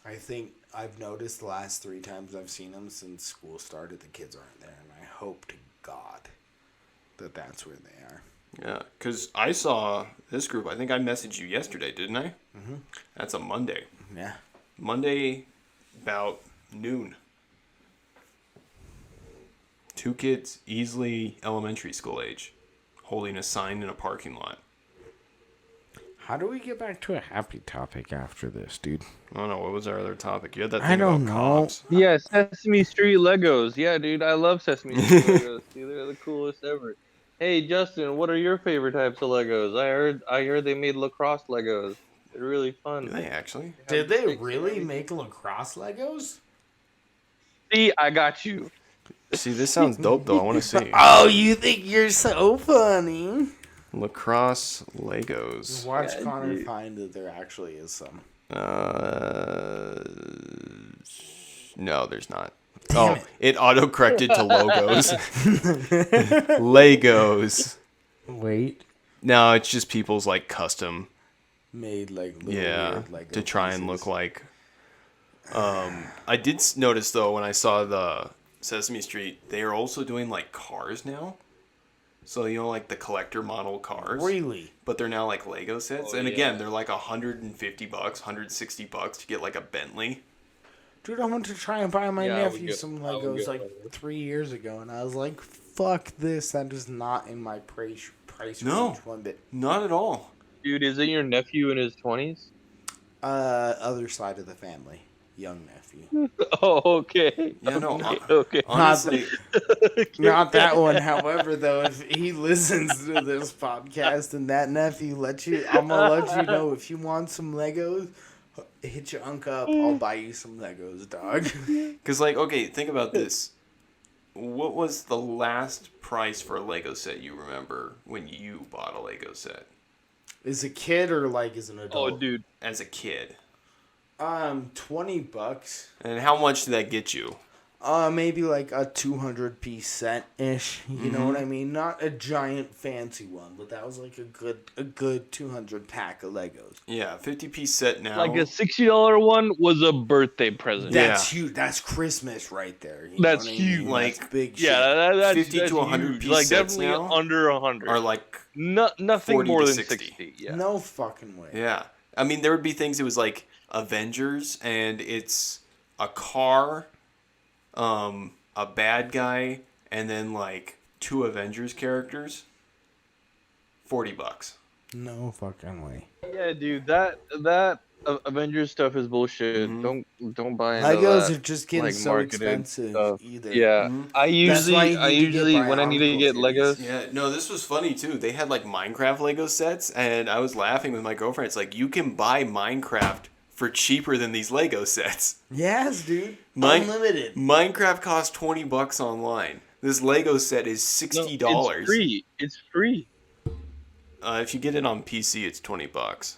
I think I've noticed the last 3 times I've seen them since school started, the kids aren't there. And I hope to God that that's where they are. Yeah, because I saw this group. I think I messaged you yesterday, didn't I? Mm-hmm. That's a Monday. Yeah. Monday, about noon. 2 kids, easily elementary school age, holding a sign in a parking lot. How do we get back to a happy topic after this, dude? I don't know, what was our other topic? You had that thing I don't about know. cops. Yeah, Sesame Street Legos. Yeah, dude, I love Sesame Street Legos. Dude, they're the coolest ever. Hey, Justin, what are your favorite types of Legos? I heard they made lacrosse Legos. They're really fun. Do they actually? Did they really make lacrosse Legos? See, I got you. See, this sounds dope, though. I want to see. Oh, you think you're so funny. Lacrosse Legos. Watch Yeah, Connor dude. find that there actually is some. No, there's not. Damn it auto-corrected to logos. Legos. Wait. No, it's just people's, like, custom. Made like little Yeah, weird Lego to try and pieces. look like. I did notice, though, when I saw the Sesame Street, they are also doing, like, cars now. So, you know, like the collector model cars. Really? But they're now, like, Lego sets. Oh, and yeah. again, they're like $150, $160 to get, like, a Bentley. Dude, I went to try and buy my Yeah, I would nephew get- some I would Legos get like Legos. 3 years ago, and I was like, fuck this. That is not in my price No. range one bit. Not at all. Dude, is it your nephew in his 20s? Other side of the family. Young nephew. Oh, okay. Yeah, no, Okay. honestly, Not that one. However, though, if he listens to this podcast and that nephew I'm gonna let you know if you want some Legos, hit your uncle up. I'll buy you some Legos, dog. because, like, okay, think about this. What was the last price for a Lego set you remember when you bought a Lego set As a kid or like as an Oh, adult? dude. as a kid? $20. And how much did that get you? Maybe like a 200-piece set ish. You know what I mean? Not a giant fancy one, but that was like a good 200 pack of Legos. Yeah, 50-piece set now. Like a $60 one was a birthday present. That's huge. That's Christmas right there. You know That's what I huge. mean? Like, That's big Yeah, shit. that's 50 to 100 huge. piece Like sets definitely now under 100. are like, Nothing 40 more to than 60. 60. Yeah. No fucking way. yeah. I mean, there would be things, it was like Avengers, and it's a car, a bad guy, and then like 2 Avengers characters. $40. No fucking way. Yeah, dude, that Avengers stuff is bullshit. Don't buy into Legos that. are just getting like, so marketed expensive. stuff. Either. Yeah, I usually when I need to get Legos. Yeah, no, this was funny too. They had like Minecraft Lego sets, and I was laughing with my girlfriend. It's like, you can buy Minecraft for cheaper than these Lego sets. Yes, dude. Mine- Unlimited. Minecraft costs $20 online. This Lego set is No, $60. it's free. It's free. If you get it on PC, it's $20.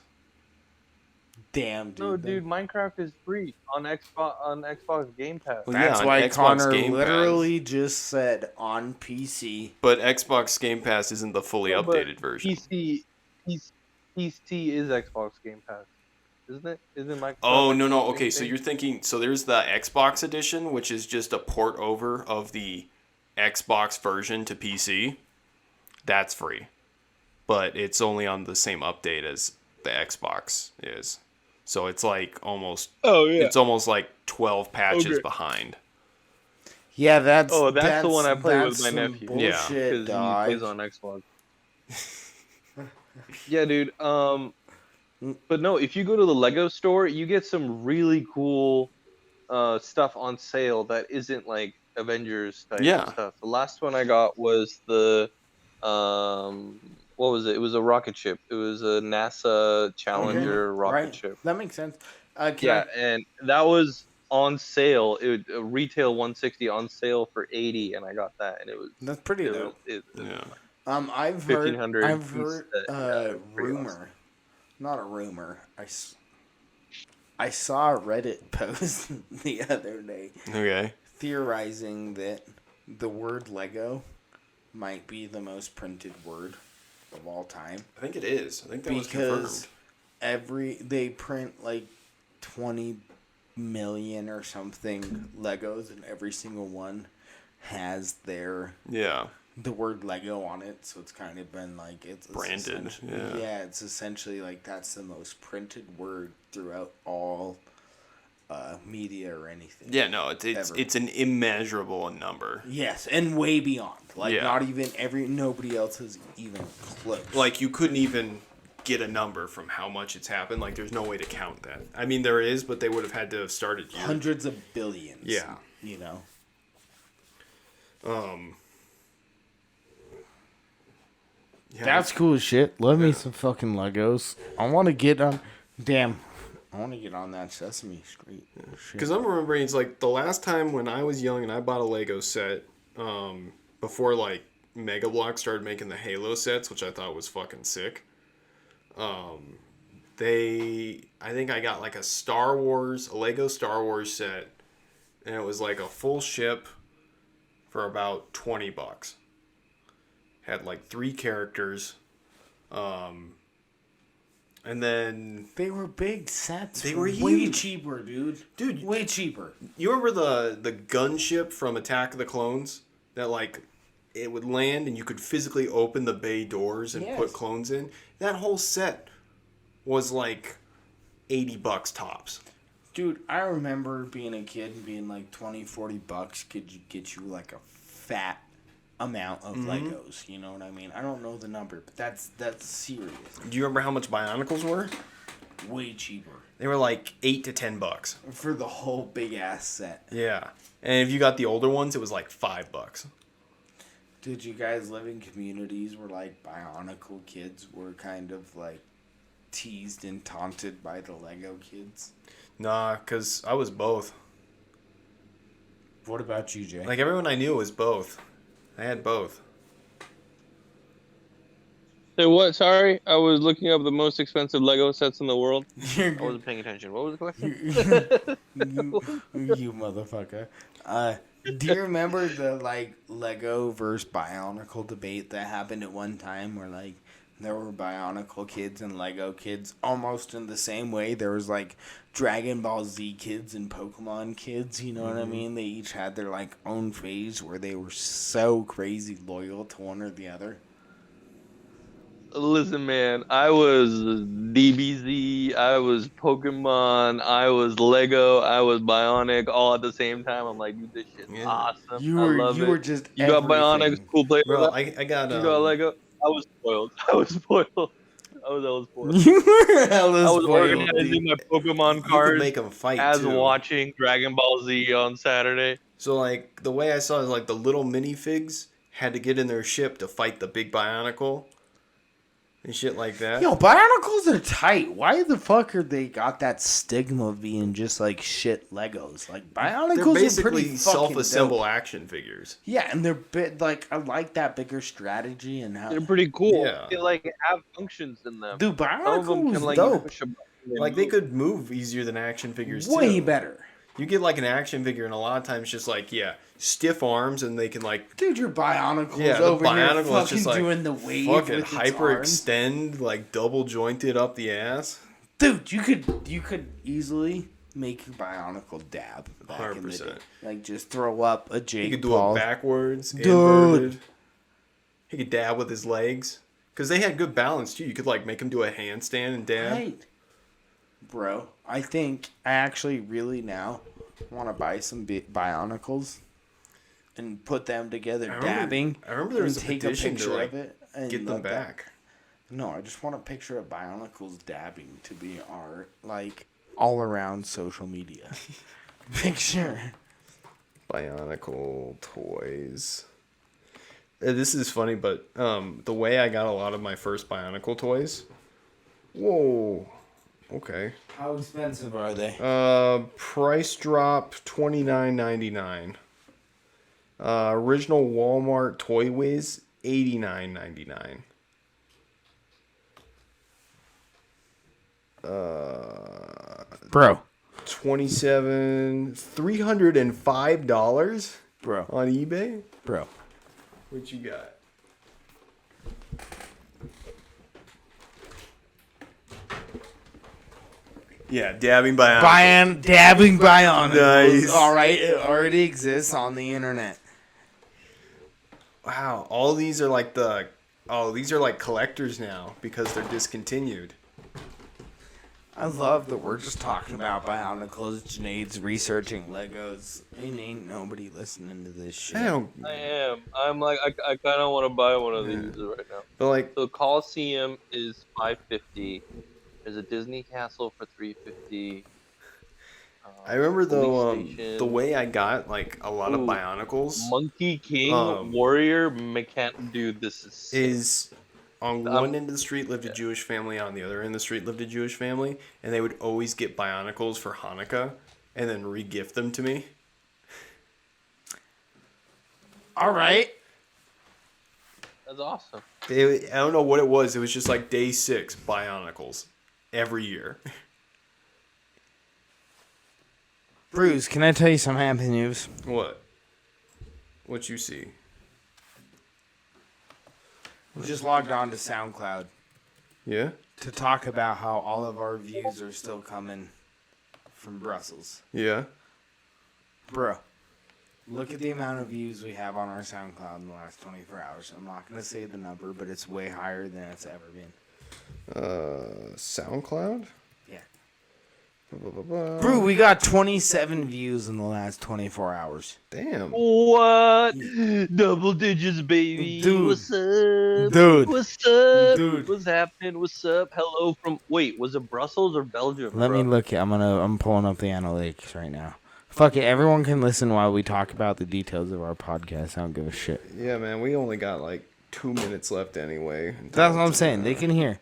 Damn, dude. No, dude, Minecraft is free on Xbox Game Pass. Well, That's yeah, on why Xbox Connor Game Pass. literally just said on PC. But Xbox Game Pass isn't the fully No, but updated version. PC is Xbox Game Pass, isn't it? Isn't Microsoft? Oh, no. Xbox Okay, Game so thing? you're thinking... So there's the Xbox edition, which is just a port over of the Xbox version to PC. That's free. But it's only on the same update as the Xbox is. So it's like almost... Oh yeah. It's almost like 12 patches Okay. behind. Yeah, that's the one I play with that's my some nephew. Yeah. Because Bullshit, he dog. plays on Xbox. Yeah, dude. But no, if you go to the Lego store, you get some really cool stuff on sale that isn't like Avengers type Yeah. stuff. The last one I got was the what was it? It was a rocket ship. It was a NASA Challenger rocket Right. ship. That makes sense. Yeah, and that was on sale. It would retail 160 on sale for 80, and I got that, and it was That's pretty it, dope. Yeah. I've heard 1500 I've piece heard set. Yeah, pretty rumor, awesome. not a rumor. I saw a Reddit post the other day Okay. theorizing that the word Lego might be the most printed word of all time I think it is. I think that was because confirmed. they print like 20 million or something Legos, and every single one has the word Lego on it, so it's kind of been like it's Branded, essentially- yeah. it's essentially like that's the most printed word throughout all media or anything. Yeah, no, it's Ever. it's an immeasurable number. Yes, and way beyond. Like Yeah. not even nobody else is even close. Like you couldn't even get a number from how much it's happened. Like there's no way to count that. I mean, there is, but they would have had to have started here. hundreds of billions. Yeah. You know. Yeah, That's cool as shit. Love me some fucking Legos. I want to get on. Damn. I want to get on that Sesame Street. Shit. because I'm remembering it's like the last time when I was young and I bought a Lego set, before like Mega Bloks started making the Halo sets, which I thought was fucking sick. I think I got like a Lego Star Wars set, and it was like a full ship for about $20. Had like 3 characters, and then They were big sets. They for were way huge. cheaper, dude. Dude, Way cheaper. you remember the gunship from Attack of the Clones that like it would land and you could physically open the bay doors and Yes. put clones in? That whole set was like $80 tops. Dude, I remember being a kid and being like $20-$40 could get you like a fat amount of Legos. You know what I mean? I don't know the number, but that's serious. Do you remember how much Bionicles were? Way cheaper They were like $8 to $10. for the whole big ass set. Yeah, and if you got the older ones, it was like $5. Did you guys live in communities where like Bionicle kids were kind of like teased and taunted by the Lego kids? Nah, cause I was both. What about you, Jay? Like everyone I knew was both. I had both. Say what? Sorry, I was looking up the most expensive Lego sets in the world. You're I wasn't paying attention. What was the question? you motherfucker. Do you remember the like Lego versus Bionicle debate that happened at one time where like there were Bionicle kids and Lego kids almost in the same way? There was like Dragon Ball Z kids and Pokemon kids, you know what I mean? They each had their like own phase where they were so crazy loyal to one or the other. Listen, man, I was DBZ, I was Pokemon, I was Lego, I was Bionic, all at the same time. I'm like, dude, this shit's Yeah. awesome. You I were love it. were just You got Bionic, everything. cool player. Bro, I got You got Lego. I was spoiled. I was spoiled. I was hella spoiled. You were hella I was spoiled, organizing dude. my Pokemon you could cards make them fight as too. watching Dragon Ball Z on Saturday. So like the way I saw it is like the little minifigs had to get in their ship to fight the big Bionicle. and shit like that. Yo, Bionicles are tight. Why the fuck are they got that stigma of being just like shit Legos? Like Bionicles They're are pretty basically fucking self-assemble dope. action figures. Yeah, and they're like I like that bigger strategy and how They're pretty cool. Yeah. They like have functions in them. dude Some of them Bionicles can like dope. push a button and Like they move. could move easier than action figures way too. better. You get like an action figure, and a lot of times just like stiff arms, and they can like Dude, your Bionicles the over here Bionicle is fucking just like doing the wave fucking with its arms. hyperextend, like double jointed up the ass. Dude, you could easily make your Bionicle dab back in the day. 100%. Like just throw up a Jake He could do Paul. it backwards, Dude. inverted. He could dab with his legs because they had good balance too. You could like make him do a handstand and dab. Right. Bro, I think I actually really now want to buy some Bionicles and put them together dabbing. I remember there was and a take a petition picture to like of it and get them let that- back. No, I just want a picture of Bionicles dabbing to be our like all around social media picture. Bionicle toys. This is funny, but the way I got a lot of my first Bionicle toys. Whoa. Okay. How expensive are they? Price drop $29.99. Original Walmart Toy Wiz $89.99. Bro. $305 Bro. on eBay. Bro. What you got? Yeah, dabbing Bionicle. Dabbing Bionicles. Nice. Alright, it already exists on the internet. Wow, all these are like these are like collectors now because they're discontinued. I love that we're just talking about Bionicles. Janaid's researching Legos. Ain't nobody listening to this shit. I don't, I am. I'm like I kind of want to buy one of these right now. but like, So Coliseum is $550. There's a Disney Castle for $350. I remember though, Police Station. the way I got like a lot of Ooh. Bionicles Monkey King Um, Warrior Mechan. Dude, this is sick. is on one end of the street lived a Jewish family, on the other end of the street lived a Jewish family, and they would always get Bionicles for Hanukkah and then re-gift them to me. Alright. That's awesome. I don't know what it was. It was just like day 6 Bionicles every year. Bruce, can I tell you some happy news? What? What you see? We just logged on to SoundCloud Yeah? to talk about how all of our views are still coming from Brussels. Yeah? Bro, look at the amount of views we have on our SoundCloud in the last 24 hours. I'm not going to say the number, but it's way higher than it's ever been. SoundCloud? Yeah. Blah. Bro, we got 27 views in the last 24 hours. Damn. What? Double digits, baby. Dude. What's up? Dude. What's up? Dude. What's happening? What's up? Hello from. Wait, was it Brussels or Belgium? Let me look. I'm pulling up the analytics right now. Fuck it. Everyone can listen while we talk about the details of our podcast. I don't give a shit. Yeah, man, we only got like 2 minutes left anyway. That's what I'm saying. They can hear.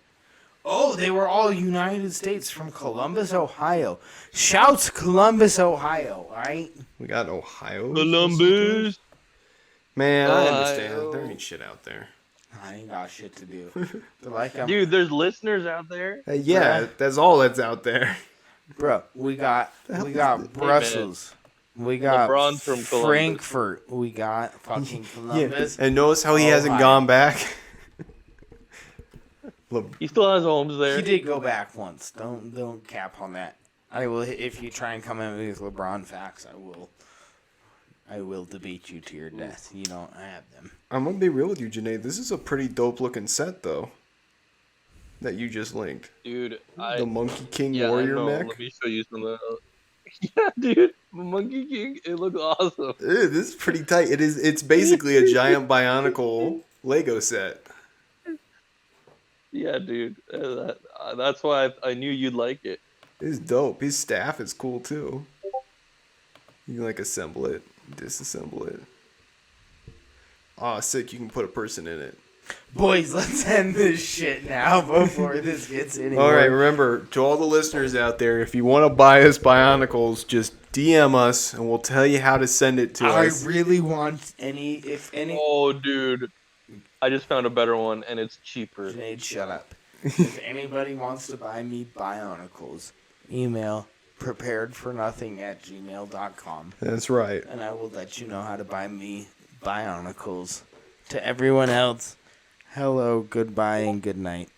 Oh, they were all United States from Columbus, Ohio. Shouts Columbus, Ohio, right? We got Ohio. Columbus. Man, I Ohio. understand. There ain't shit out there. I ain't got shit to do. They're like, Dude, there's listeners out there. Yeah, that's all that's out there. bro, we got Brussels. We got LeBron's from Columbus. Frankfurt. We got fucking Columbus. And notice how he hasn't Ohio. gone back. He still has homes there. He did go back once. Don't cap on that. I will if you try and come in with LeBron facts. I will debate you to your death. You don't have them. I'm gonna be real with you, Janae. This is a pretty dope looking set, though. That you just linked. Dude, The Monkey King yeah, Warrior I know. mech. Let me show you some. Yeah, dude, Monkey King. It looks awesome. Ew, this is pretty tight. It's basically a giant Bionicle Lego set. Yeah, dude. That's why I knew you'd like it. It's dope. His staff is cool too. You can like assemble it, disassemble it. Aw, sick. You can put a person in it. Boys, let's end this shit now before this gets any All right, worse. remember, to all the listeners out there, if you want to buy us Bionicles, just DM us and we'll tell you how to send it to I us. really want if any. Oh, dude. I just found a better one, and it's cheaper. Jade, shut up. If anybody wants to buy me Bionicles, email preparedfornothing@gmail.com. That's right. And I will let you know how to buy me Bionicles. To everyone else, hello, goodbye, and good night.